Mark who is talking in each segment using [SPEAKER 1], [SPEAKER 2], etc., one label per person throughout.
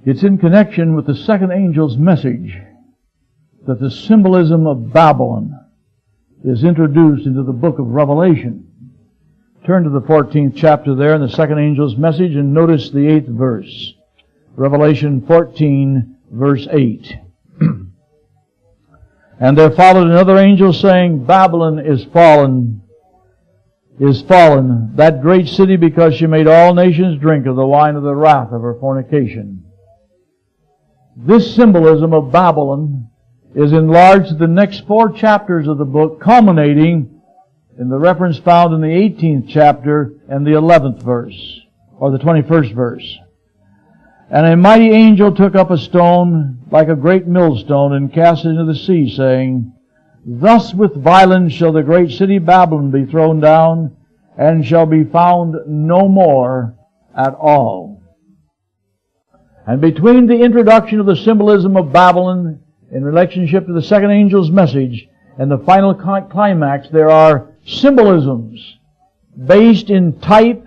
[SPEAKER 1] It's in connection with the second angel's message that the symbolism of Babylon is introduced into the book of Revelation. Turn to the 14th chapter there in the second angel's message and notice the 8th verse. Revelation 14, verse 8. And there followed another angel saying, Babylon is fallen, that great city, because she made all nations drink of the wine of the wrath of her fornication. This symbolism of Babylon is enlarged to the next 4 chapters of the book, culminating in the reference found in the 18th chapter and the 11th verse, or the 21st verse. And a mighty angel took up a stone like a great millstone and cast it into the sea, saying, Thus with violence shall the great city Babylon be thrown down, and shall be found no more at all. And between the introduction of the symbolism of Babylon in relationship to the second angel's message and the final climax, there are symbolisms based in type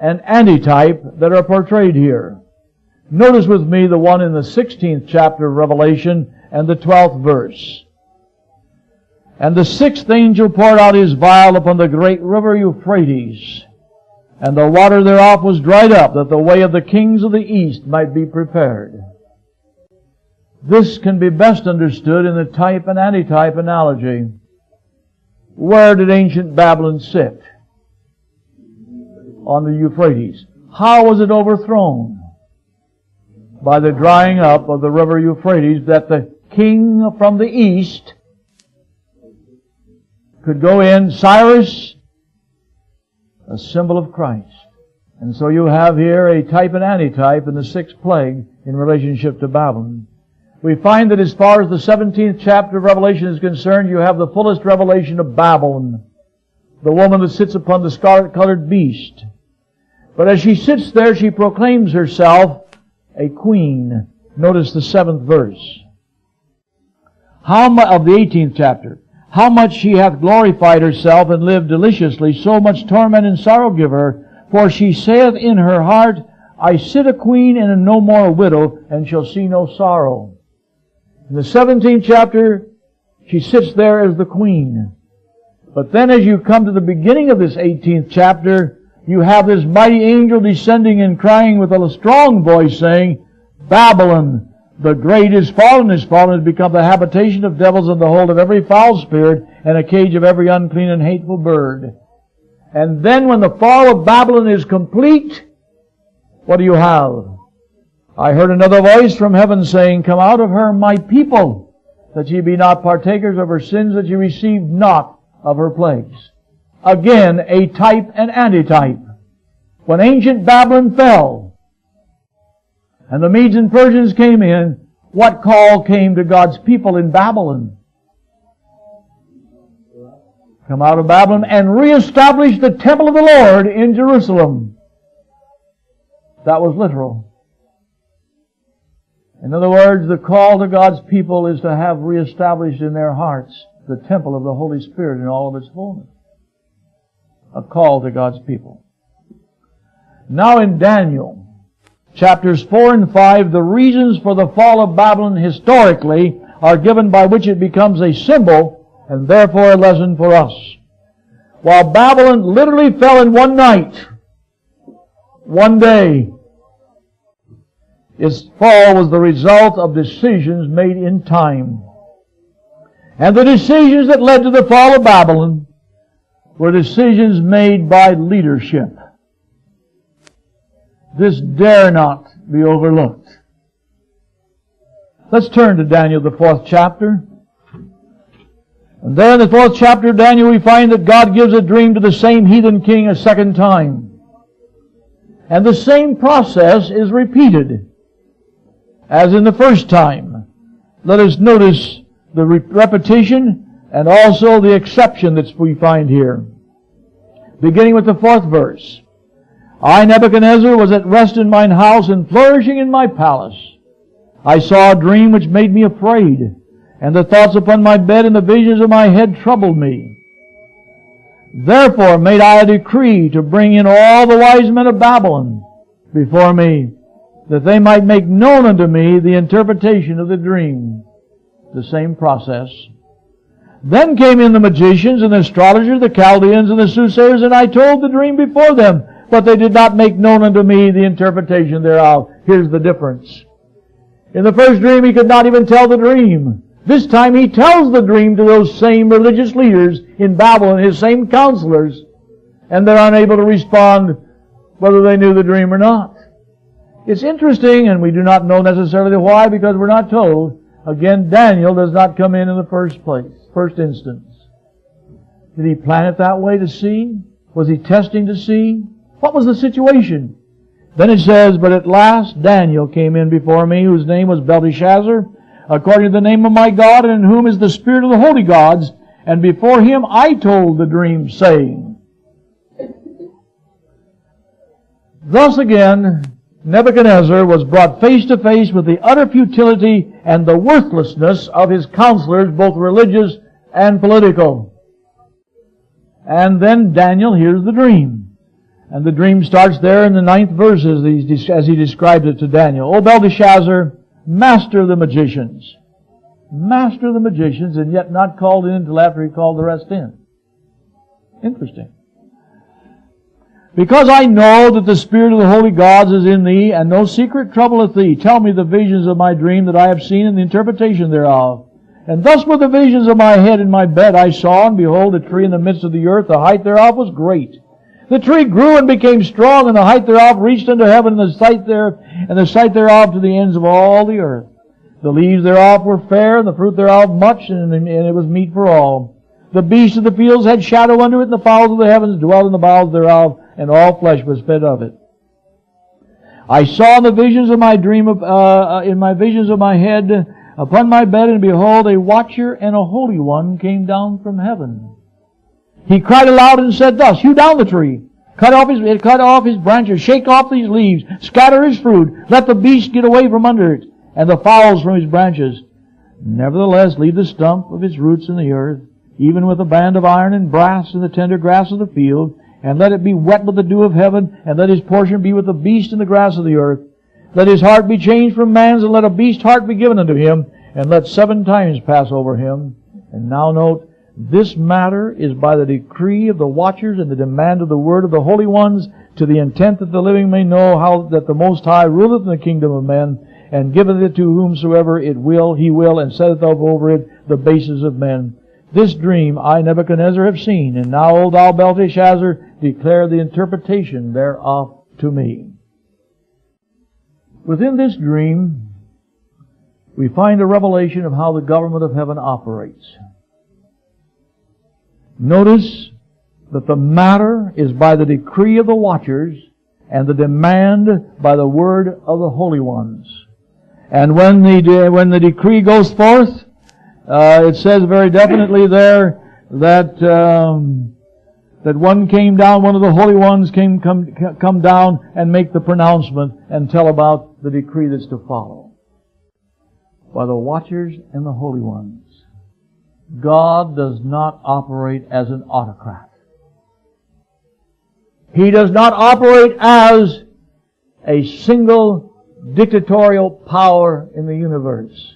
[SPEAKER 1] and antitype that are portrayed here. Notice with me the one in the 16th chapter of Revelation and the 12th verse. And the 6th angel poured out his vial upon the great river Euphrates, and the water thereof was dried up, that the way of the kings of the east might be prepared. This can be best understood in the type and antitype analogy. Where did ancient Babylon sit? On the Euphrates. How was it overthrown? By the drying up of the river Euphrates, that the king from the east could go in. Cyrus, a symbol of Christ. And so you have here a type and antitype in the 6th plague in relationship to Babylon. We find that as far as the 17th chapter of Revelation is concerned, you have the fullest revelation of Babylon, the woman that sits upon the scarlet-colored beast. But as she sits there, she proclaims herself a queen. Notice the 7th verse. Of the 18th chapter. How much she hath glorified herself and lived deliciously, so much torment and sorrow give her. For she saith in her heart, I sit a queen and am no more a widow, and shall see no sorrow. In the 17th chapter, she sits there as the queen. But then as you come to the beginning of this 18th chapter, you have this mighty angel descending and crying with a strong voice, saying, Babylon, the great is fallen, has become the habitation of devils and the hold of every foul spirit, and a cage of every unclean and hateful bird. And then when the fall of Babylon is complete, what do you have? I heard another voice from heaven saying, Come out of her, my people, that ye be not partakers of her sins, that ye receive not of her plagues. Again, a type and antitype. When ancient Babylon fell, and the Medes and Persians came in, what call came to God's people in Babylon? Come out of Babylon and reestablish the temple of the Lord in Jerusalem. That was literal. In other words, the call to God's people is to have reestablished in their hearts the temple of the Holy Spirit in all of its fullness. A call to God's people. Now in Daniel, chapters 4 and 5, the reasons for the fall of Babylon historically are given by which it becomes a symbol and therefore a lesson for us. While Babylon literally fell in one night, one day, its fall was the result of decisions made in time. And the decisions that led to the fall of Babylon were decisions made by leadership. This dare not be overlooked. Let's turn to Daniel, the 4th chapter. And there in the 4th chapter of Daniel we find that God gives a dream to the same heathen king a second time. And the same process is repeated as in the first time. Let us notice the repetition and also the exception that we find here. Beginning with the 4th verse. I, Nebuchadnezzar, was at rest in mine house and flourishing in my palace. I saw a dream which made me afraid, and the thoughts upon my bed and the visions of my head troubled me. Therefore made I a decree to bring in all the wise men of Babylon before me, that they might make known unto me the interpretation of the dream. The same process. Then came in the magicians and the astrologers, the Chaldeans and the soothsayers, and I told the dream before them, but they did not make known unto me the interpretation thereof. Here's the difference. In the first dream, he could not even tell the dream. This time he tells the dream to those same religious leaders in Babylon, his same counselors, and they're unable to respond whether they knew the dream or not. It's interesting, and we do not know necessarily why, because we're not told. Again, Daniel does not come in the first instance. Did he plan it that way to see? Was he testing to see? What was the situation? Then it says, but at last Daniel came in before me, whose name was Belteshazzar, according to the name of my God, and in whom is the spirit of the holy gods. And before him I told the dream, saying. Thus again, Nebuchadnezzar was brought face to face with the utter futility and the worthlessness of his counselors, both religious and political. And then Daniel hears the dream. And the dream starts there in the 9th verse as he describes it to Daniel. O Belteshazzar, master of the magicians. Master of the magicians, and yet not called in until after he called the rest in. Interesting. Because I know that the Spirit of the holy gods is in thee, and no secret troubleth thee. Tell me the visions of my dream that I have seen, and the interpretation thereof. And thus were the visions of my head in my bed. I saw, and behold, a tree in the midst of the earth. The height thereof was great. The tree grew and became strong, and the height thereof reached unto heaven, and the sight thereof to the ends of all the earth. The leaves thereof were fair, and the fruit thereof much, and it was meat for all. The beasts of the fields had shadow unto it, and the fowls of the heavens dwelt in the boughs thereof, and all flesh was fed of it. I saw in the visions of my dream, in my visions of my head, upon my bed, and behold, a watcher and a holy one came down from heaven. He cried aloud and said thus, hew down the tree, cut off his branches, shake off these leaves, scatter his fruit, let the beasts get away from under it, and the fowls from his branches. Nevertheless, leave the stump of his roots in the earth, even with a band of iron and brass in the tender grass of the field, and let it be wet with the dew of heaven, and let his portion be with the beast in the grass of the earth. Let his heart be changed from man's, and let a beast's heart be given unto him, and let 7 times pass over him. And now note, this matter is by the decree of the watchers and the demand of the word of the holy ones, to the intent that the living may know how that the Most High ruleth in the kingdom of men, and giveth it to whomsoever he will, and setteth up over it the bases of men. This dream I, Nebuchadnezzar, have seen, and now, O thou Belteshazzar, declare the interpretation thereof to me. Within this dream, we find a revelation of how the government of heaven operates. Notice that the matter is by the decree of the watchers, and the demand by the word of the holy ones. And when the decree goes forth, it says very definitely there that one came down, one of the holy ones come down and make the pronouncement and tell about the decree that's to follow. By the watchers and the holy ones. God does not operate as an autocrat. He does not operate as a single dictatorial power in the universe.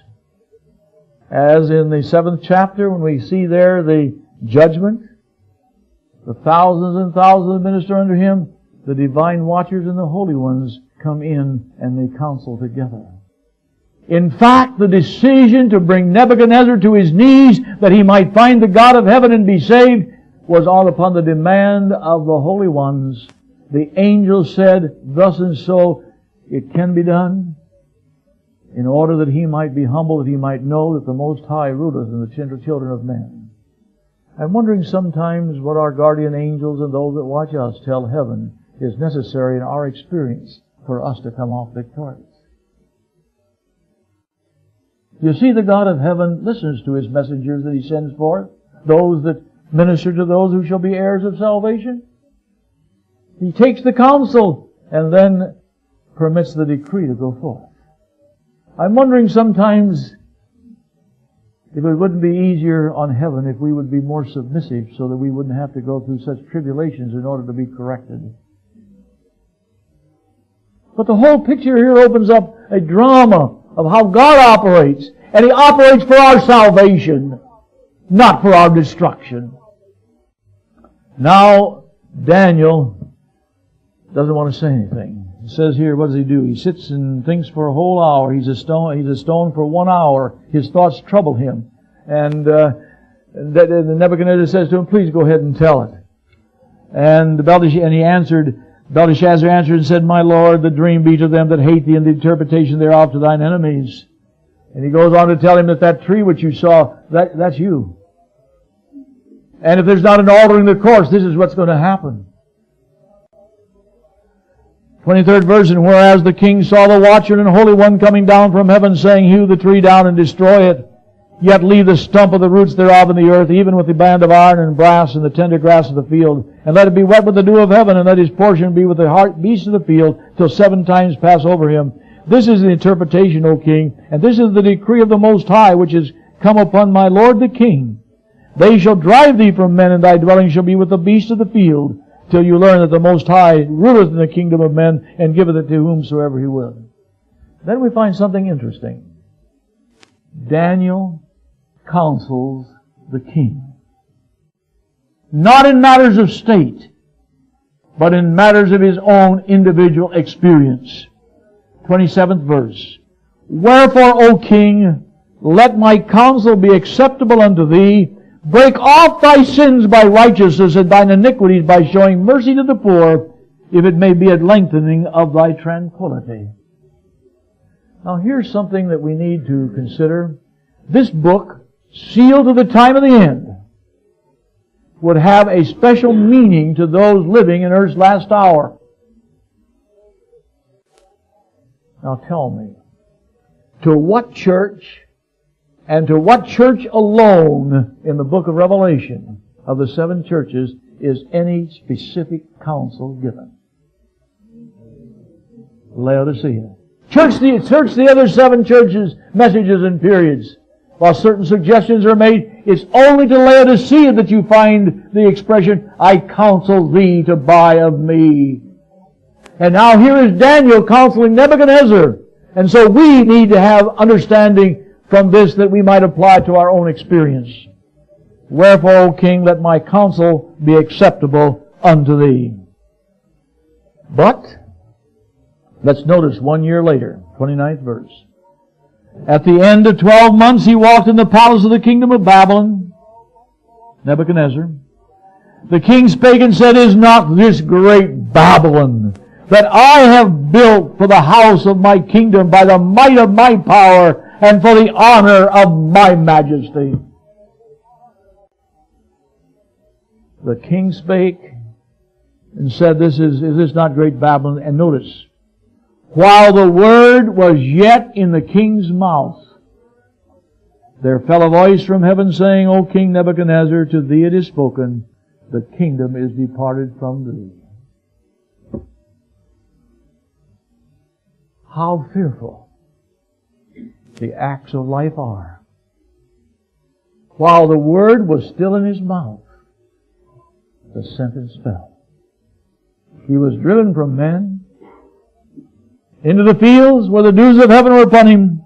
[SPEAKER 1] As in the 7th chapter, when we see there the judgment, the thousands and thousands minister unto him, the divine watchers and the holy ones come in and they counsel together. In fact, the decision to bring Nebuchadnezzar to his knees that he might find the God of heaven and be saved was all upon the demand of the holy ones. The angel said, thus and so, it can be done, in order that he might be humble, that he might know that the Most High ruleth in the children of men. I'm wondering sometimes what our guardian angels and those that watch us tell heaven is necessary in our experience for us to come off victorious. You see, the God of heaven listens to his messengers that he sends forth, those that minister to those who shall be heirs of salvation. He takes the counsel and then permits the decree to go forth. I'm wondering sometimes if it wouldn't be easier on heaven if we would be more submissive so that we wouldn't have to go through such tribulations in order to be corrected. But the whole picture here opens up a drama of how God operates. And He operates for our salvation, not for our destruction. Now, Daniel doesn't want to say anything. It says here, what does he do? He sits and thinks for a whole hour. He's a stone for 1 hour. His thoughts trouble him. And Nebuchadnezzar says to him, please go ahead and tell it. And Belteshazzar answered and said, my Lord, the dream be to them that hate thee, and the interpretation thereof to thine enemies. And he goes on to tell him that tree which you saw, that's you. And if there's not an altering the course, this is what's going to happen. 23rd verse, and whereas the king saw the watcher and holy one coming down from heaven, saying, hew the tree down and destroy it, yet leave the stump of the roots thereof in the earth, even with the band of iron and brass and the tender grass of the field, and let it be wet with the dew of heaven, and let his portion be with the beasts of the field, till 7 times pass over him. This is the interpretation, O king, and this is the decree of the Most High, which is come upon my lord the king. They shall drive thee from men, and thy dwelling shall be with the beasts of the field, till you learn that the Most High ruleth in the kingdom of men, and giveth it to whomsoever He will. Then we find something interesting. Daniel counsels the king. Not in matters of state, but in matters of his own individual experience. 27th verse. Wherefore, O king, let my counsel be acceptable unto thee. Break off thy sins by righteousness, and thine iniquities by showing mercy to the poor, if it may be a lengthening of thy tranquility. Now here's something that we need to consider. This book, sealed to the time of the end, would have a special meaning to those living in earth's last hour. Now tell me, to what church, and to what church alone in the book of Revelation of the 7 churches is any specific counsel given? Laodicea. Search the other 7 churches' messages and periods. While certain suggestions are made, it's only to Laodicea that you find the expression, I counsel thee to buy of me. And now here is Daniel counseling Nebuchadnezzar. And so we need to have understanding from this that we might apply to our own experience. Wherefore, O king, let my counsel be acceptable unto thee. But, let's notice 1 year later, 29th verse. At the end of 12 months he walked in the palace of the kingdom of Babylon, Nebuchadnezzar. The king spake and said, is not this great Babylon that I have built for the house of my kingdom by the might of my power and for the honor of my majesty? The king spake and said, is this not great Babylon? And notice, while the word was yet in the king's mouth, there fell a voice from heaven saying, O King Nebuchadnezzar, to thee it is spoken, the kingdom is departed from thee. How fearful the acts of life are. While the word was still in his mouth, the sentence fell. He was driven from men into the fields where the dews of heaven were upon him.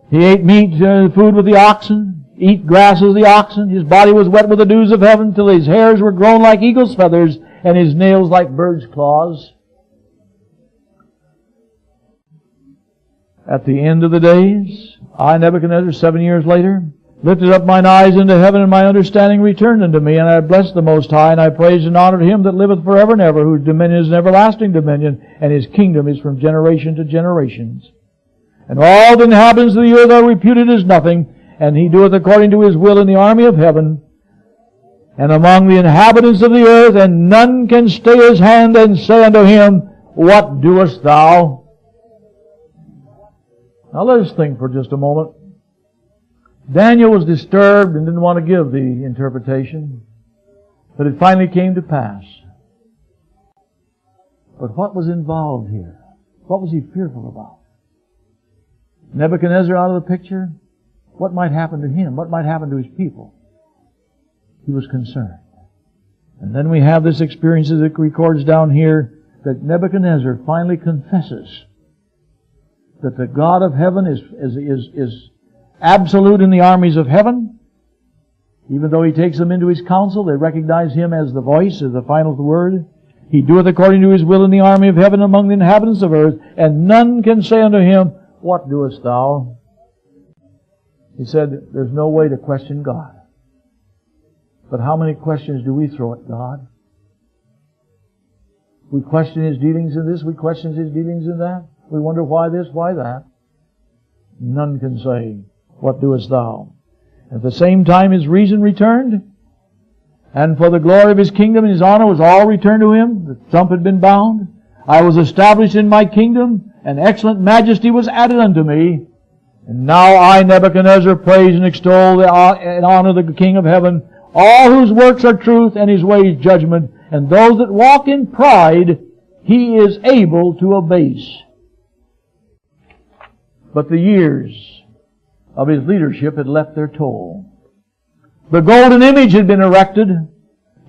[SPEAKER 1] He ate meat, food with the oxen, eat grass as the oxen. His body was wet with the dews of heaven till his hairs were grown like eagle's feathers and his nails like bird's claws. At the end of the days, I, Nebuchadnezzar, 7 years later, lifted up mine eyes into heaven, and my understanding returned unto me, and I blessed the Most High, and I praised and honored Him that liveth forever and ever, whose dominion is an everlasting dominion, and His kingdom is from generation to generations. And all the inhabitants of the earth are reputed as nothing, and He doeth according to His will in the army of heaven, and among the inhabitants of the earth, and none can stay His hand and say unto Him, What doest thou? Now let us think for just a moment. Daniel was disturbed and didn't want to give the interpretation, but it finally came to pass. But what was involved here? What was he fearful about? Nebuchadnezzar out of the picture? What might happen to him? What might happen to his people? He was concerned. And then we have this experience as it records down here that Nebuchadnezzar finally confesses that the God of heaven is absolute in the armies of heaven. Even though he takes them into his council, they recognize him as the voice, as the final word. He doeth according to his will in the army of heaven among the inhabitants of earth, and none can say unto him, What doest thou? He said, there's no way to question God. But how many questions do we throw at God? We question His dealings in this, we question His dealings in that. We wonder why this, why that. None can say, What doest thou? At the same time His reason returned, and for the glory of His kingdom and His honor was all returned to Him. The trump had been bound. I was established in my kingdom, and excellent majesty was added unto me. And now I, Nebuchadnezzar, praise and extol and honor the King of heaven, all whose works are truth and His ways judgment, and those that walk in pride He is able to abase. But the years of His leadership had left their toll. The golden image had been erected.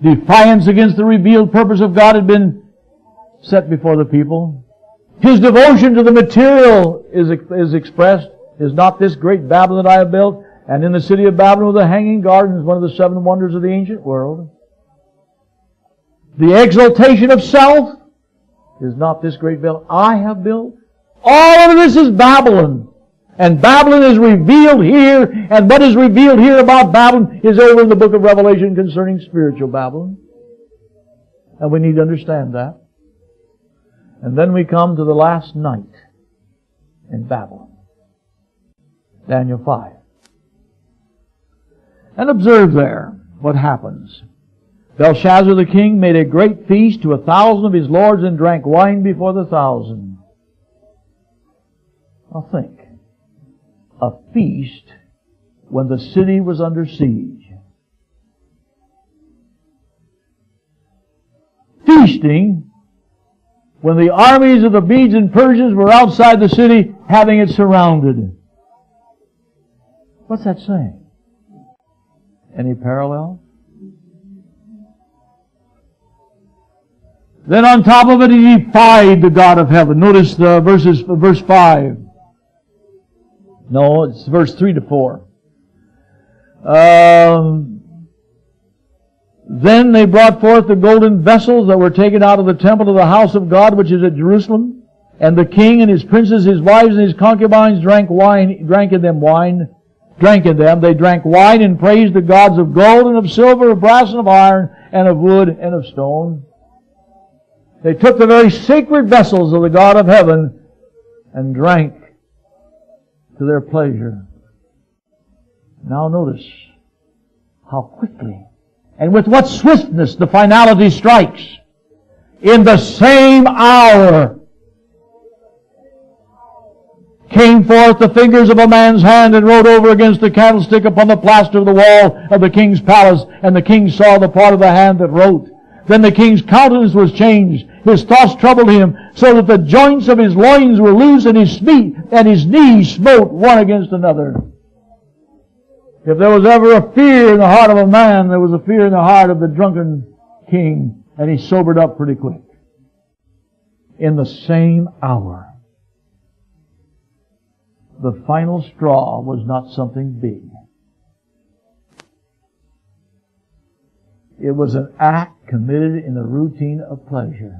[SPEAKER 1] Defiance against the revealed purpose of God had been set before the people. His devotion to the material is expressed. Is not this great Babylon that I have built? And in the city of Babylon with the hanging gardens, one of the 7 wonders of the ancient world. The exaltation of self is not this great Babylon I have built. All of this is Babylon. And Babylon is revealed here, and what is revealed here about Babylon is over in the book of Revelation concerning spiritual Babylon. And we need to understand that. And then we come to the last night in Babylon. Daniel 5. And observe there what happens. Belshazzar the king made a great feast to 1,000 of his lords and drank wine before the 1,000. Now think. A feast when the city was under siege. Feasting when the armies of the Medes and Persians were outside the city having it surrounded. What's that saying? Any parallel? Then on top of it, he defied the God of heaven. Notice the verse 5. No, it's verse 3 to 4. Then they brought forth the golden vessels that were taken out of the temple of the house of God, which is at Jerusalem. And the king and his princes, his wives and his concubines drank in them. They drank wine and praised the gods of gold and of silver, of brass and of iron, and of wood and of stone. They took the very sacred vessels of the God of heaven and drank to their pleasure. Now notice how quickly and with what swiftness the finality strikes. In the same hour came forth the fingers of a man's hand and wrote over against the candlestick upon the plaster of the wall of the king's palace, and the king saw the part of the hand that wrote. Then the king's countenance was changed. His thoughts troubled him, so that the joints of his loins were loose, and his knees smote one against another. If there was ever a fear in the heart of a man, there was a fear in the heart of the drunken king, and he sobered up pretty quick. In the same hour. The final straw was not something big. It was an act committed in the routine of pleasure.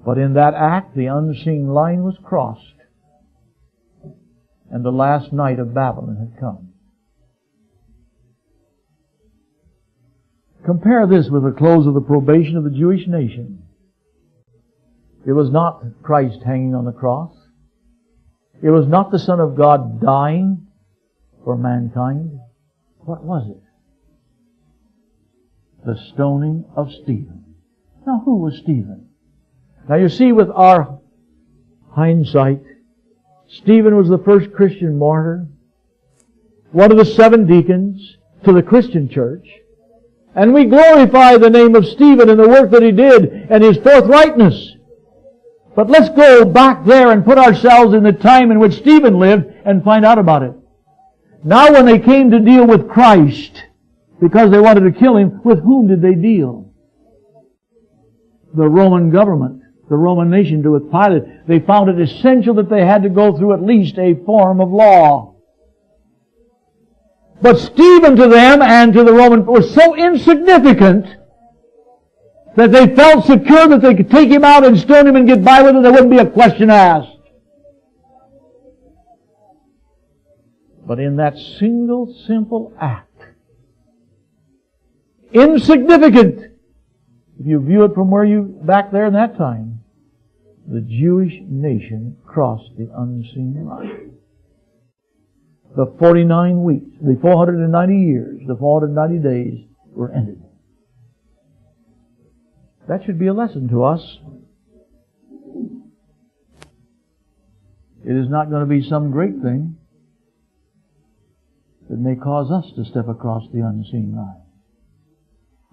[SPEAKER 1] But in that act, the unseen line was crossed, and the last night of Babylon had come. Compare this with the close of the probation of the Jewish nation. It was not Christ hanging on the cross. It was not the Son of God dying for mankind. What was it? The stoning of Stephen. Now, who was Stephen? Now, you see, with our hindsight, Stephen was the first Christian martyr, one of the 7 deacons to the Christian church, and we glorify the name of Stephen and the work that he did and his forthrightness. But let's go back there and put ourselves in the time in which Stephen lived and find out about it. Now when they came to deal with Christ, because they wanted to kill Him, with whom did they deal? the Roman government, the Roman nation, to with Pilate. They found it essential that they had to go through at least a form of law. But Stephen to them and to the Roman was so insignificant that they felt secure that they could take him out and stone him and get by with it. There wouldn't be a question asked. But in that single, simple act, insignificant, if you view it from where you, back there in that time, the Jewish nation crossed the unseen line. The 49 weeks, the 490 years, the 490 days were ended. That should be a lesson to us. It is not going to be some great thing that may cause us to step across the unseen line.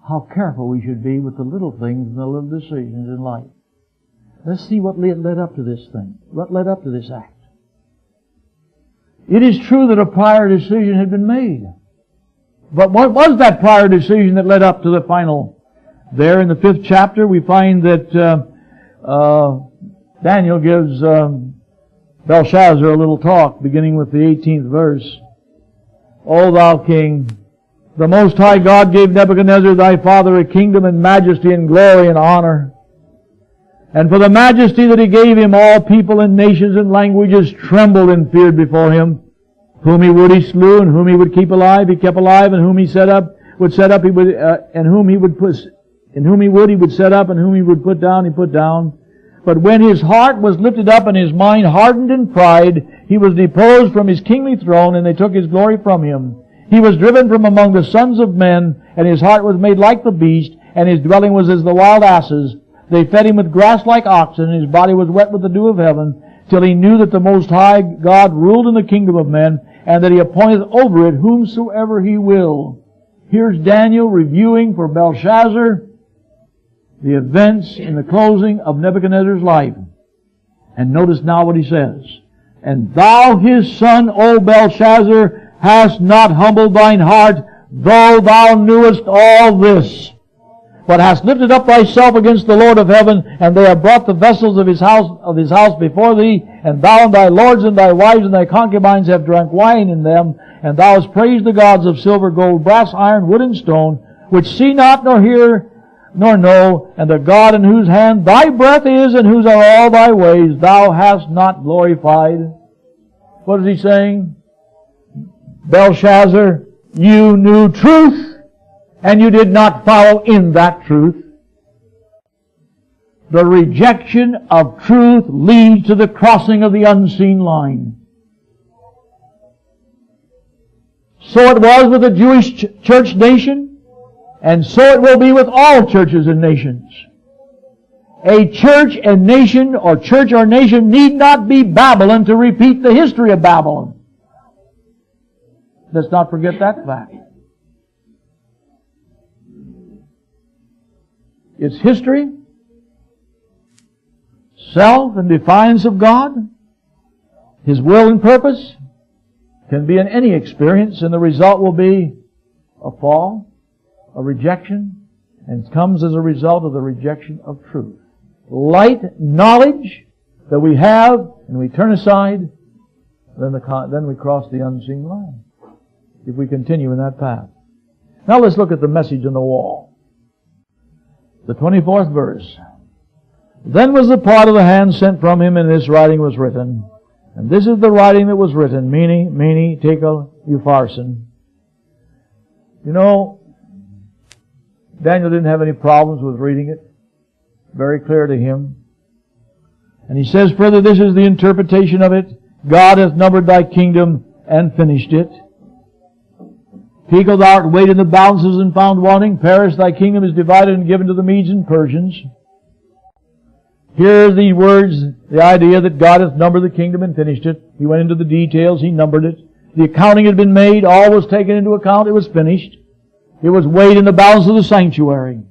[SPEAKER 1] How careful we should be with the little things and the little decisions in life. Let's see what led up to this thing. What led up to this act. It is true that a prior decision had been made. But what was that prior decision that led up to the final? There in the 5th chapter we find that Daniel gives Belshazzar a little talk, beginning with the 18th verse. O thou king, the Most High God gave Nebuchadnezzar thy father a kingdom and majesty and glory and honor. And for the majesty that he gave him, all people and nations and languages trembled and feared before him. Whom he would, he slew, and whom he would keep alive, he kept alive, and whom he would set up, he would, and whom he would put, and whom he would set up, and whom he would put down, he put down. But when his heart was lifted up and his mind hardened in pride, he was deposed from his kingly throne, and they took his glory from him. He was driven from among the sons of men, and his heart was made like the beast, and his dwelling was as the wild asses. They fed him with grass like oxen, and his body was wet with the dew of heaven, till he knew that the Most High God ruled in the kingdom of men, and that he appointeth over it whomsoever he will. Here's Daniel reviewing for Belshazzar the events in the closing of Nebuchadnezzar's life. And notice now what he says. And thou his son, O Belshazzar, hast not humbled thine heart, though thou knewest all this, but hast lifted up thyself against the Lord of heaven, and they have brought the vessels of his house before thee, and thou and thy lords and thy wives and thy concubines have drunk wine in them, and thou hast praised the gods of silver, gold, brass, iron, wood, and stone, which see not, nor hear, nor know, and the God in whose hand thy breath is, and whose are all thy ways, thou hast not glorified. What is he saying? Belshazzar, you knew truth, and you did not follow in that truth. The rejection of truth leads to the crossing of the unseen line. So it was with the Jewish church nation, and so it will be with all churches and nations. A church and nation, or church or nation, need not be Babylon to repeat the history of Babylon. Let's not forget that fact. Its history, self and defiance of God, His will and purpose, can be in any experience, and the result will be a fall, a rejection, and comes as a result of the rejection of truth. Light knowledge that we have, and we turn aside, then we cross the unseen line, if we continue in that path. Now let's look at the message on the wall. The 24th verse. Then was the part of the hand sent from him, and this writing was written. And this is the writing that was written, Mene, Tekel, Upharsin. You know, Daniel didn't have any problems with reading it. Very clear to him. And he says further, this is the interpretation of it. God hath numbered thy kingdom and finished it. Tekel, thou art weighed in the balances and found wanting. Paris, thy kingdom is divided and given to the Medes and Persians. Here are the words, the idea that God hath numbered the kingdom and finished it. He went into the details, He numbered it. The accounting had been made, all was taken into account, it was finished. It was weighed in the balance of the sanctuary.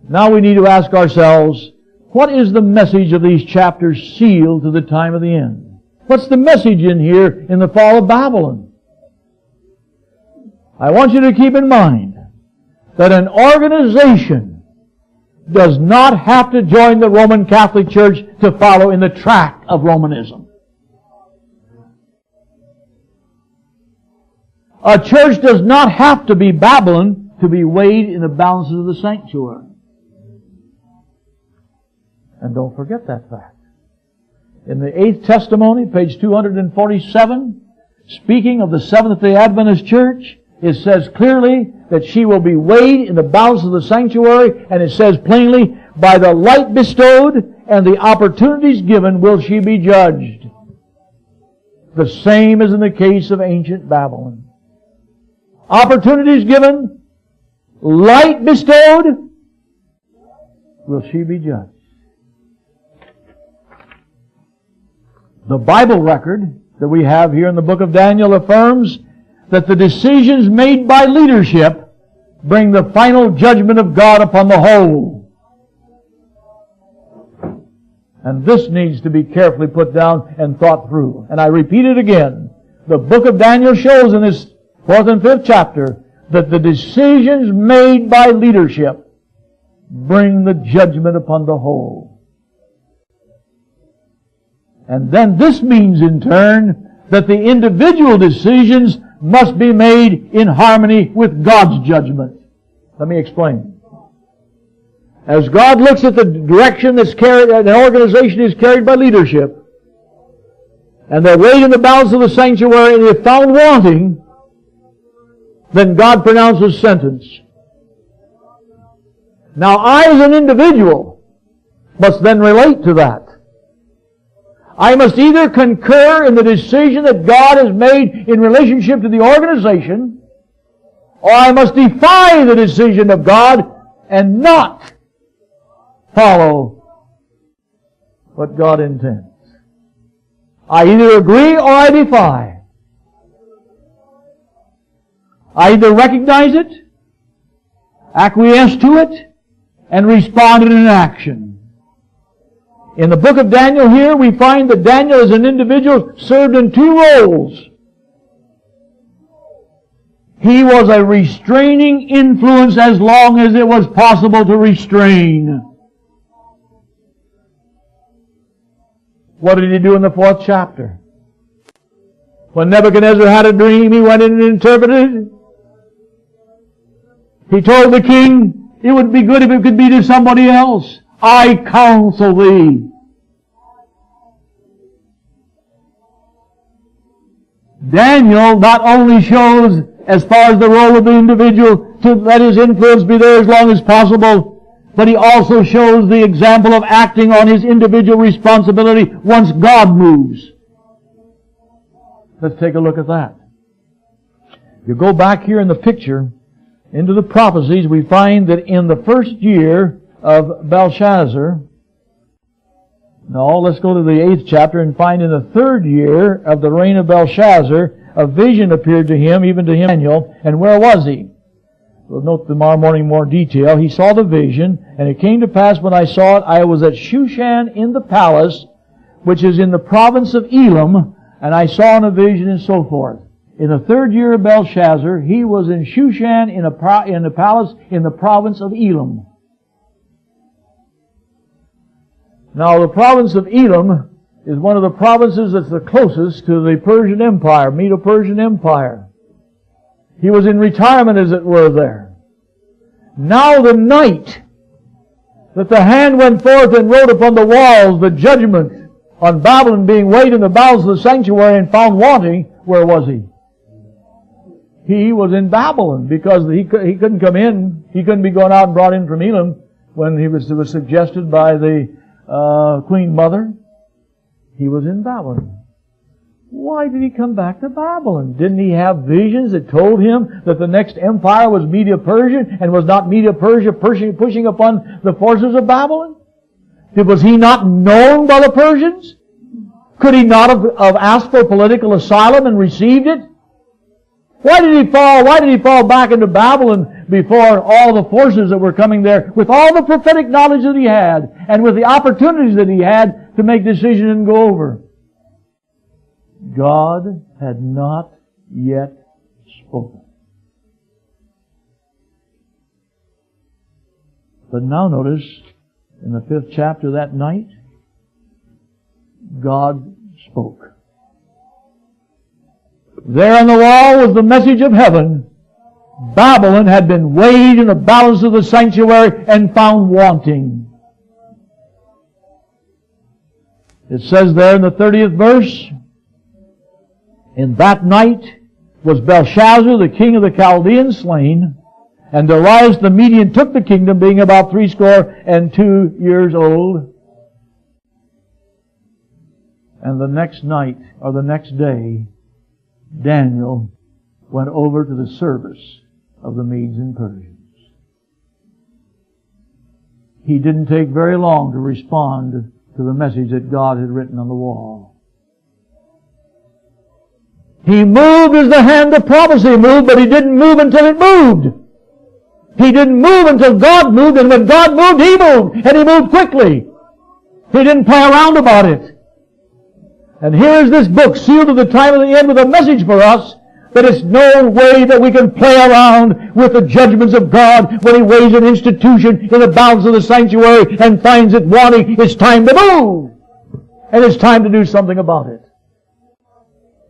[SPEAKER 1] Now we need to ask ourselves, what is the message of these chapters sealed to the time of the end? What's the message in here in the fall of Babylon? I want you to keep in mind that an organization does not have to join the Roman Catholic Church to follow in the track of Romanism. A church does not have to be Babylon to be weighed in the balances of the sanctuary. And don't forget that fact. In the 8th testimony, page 247, speaking of the Seventh-day Adventist Church, it says clearly that she will be weighed in the balance of the sanctuary, and it says plainly, by the light bestowed and the opportunities given will she be judged. The same as in the case of ancient Babylon. Opportunities given, light bestowed, will she be judged. The Bible record that we have here in the book of Daniel affirms that the decisions made by leadership bring the final judgment of God upon the whole. And this needs to be carefully put down and thought through. And I repeat it again. The book of Daniel shows in this 4th and 5th chapter that the decisions made by leadership bring the judgment upon the whole. And then this means in turn that the individual decisions must be made in harmony with God's judgment. Let me explain. As God looks at the direction that's carried, an organization is carried by leadership, and they're weighed in the balance of the sanctuary, and if found wanting, then God pronounces sentence. Now I as an individual must then relate to that. I must either concur in the decision that God has made in relationship to the organization, or I must defy the decision of God and not follow what God intends. I either agree or I defy. I either recognize it, acquiesce to it, and respond in an action. In the book of Daniel here, we find that Daniel as an individual served in two roles. He was a restraining influence as long as it was possible to restrain. What did he do in the 4th chapter? When Nebuchadnezzar had a dream, he went in and interpreted it. He told the king, it would be good if it could be to somebody else. I counsel thee. Daniel not only shows, as far as the role of the individual, to let his influence be there as long as possible, but he also shows the example of acting on his individual responsibility once God moves. Let's take a look at that. You go back here in the picture, into the prophecies, we find that in the first year of Belshazzar, no, let's go to the 8th chapter and find in the 3rd year of the reign of Belshazzar, a vision appeared to him, even to him, Daniel. And where was he? We'll note tomorrow morning more detail. He saw the vision, and it came to pass when I saw it, I was at Shushan in the palace, which is in the province of Elam, and I saw in a vision and so forth. In the 3rd year of Belshazzar, he was in Shushan in the palace in the province of Elam. Now, the province of Elam is one of the provinces that's the closest to the Persian Empire, Medo-Persian Empire. He was in retirement, as it were, there. Now the night that the hand went forth and wrote upon the walls the judgment on Babylon being weighed in the bowels of the sanctuary and found wanting, where was he? He was in Babylon, because he couldn't come in. He couldn't be going out and brought in from Elam when it was suggested by the Queen Mother. He was in Babylon. Why did he come back to Babylon? Didn't he have visions that told him that the next empire was Medo-Persian, and was not Medo-Persia pushing upon the forces of Babylon? Was he not known by the Persians? Could he not have asked for political asylum and received it? Why did he fall back into Babylon before all the forces that were coming there, with all the prophetic knowledge that he had, and with the opportunities that he had to make decisions and go over? God had not yet spoken. But now notice, in the 5th chapter that night, God spoke. There on the wall was the message of heaven. Babylon had been weighed in the balance of the sanctuary and found wanting. It says there in the 30th verse, in that night was Belshazzar, the king of the Chaldeans, slain, and Darius the Median took the kingdom, being about 62 years old. And the next night, or the next day, Daniel went over to the service of the Medes and Persians. He didn't take very long to respond to the message that God had written on the wall. He moved as the hand of prophecy moved, but he didn't move until it moved. He didn't move until God moved, and when God moved, he moved, and he moved quickly. He didn't play around about it. And here is this book sealed to the time of the end with a message for us that it's no way that we can play around with the judgments of God when He weighs an institution in the balance of the sanctuary and finds it wanting. It's time to move. And it's time to do something about it.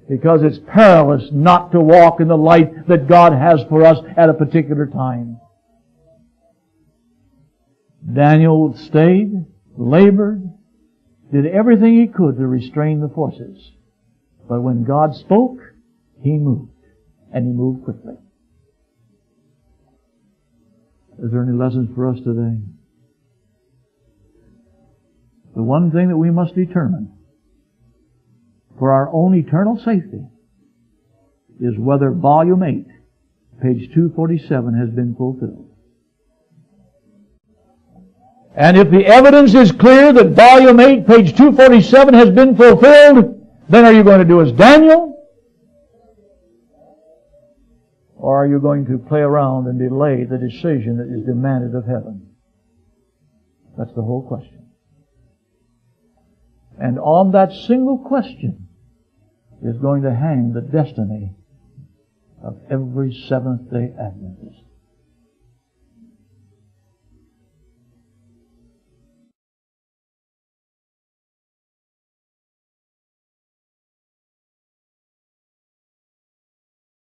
[SPEAKER 1] Because it's perilous not to walk in the light that God has for us at a particular time. Daniel stayed, labored, did everything he could to restrain the forces. But when God spoke, he moved. And he moved quickly. Is there any lessons for us today? The one thing that we must determine for our own eternal safety is whether volume 8, page 247, has been fulfilled. And if the evidence is clear that volume 8, page 247 has been fulfilled, then are you going to do as Daniel? Or are you going to play around and delay the decision that is demanded of heaven? That's the whole question. And on that single question is going to hang the destiny of every Seventh-day Adventist.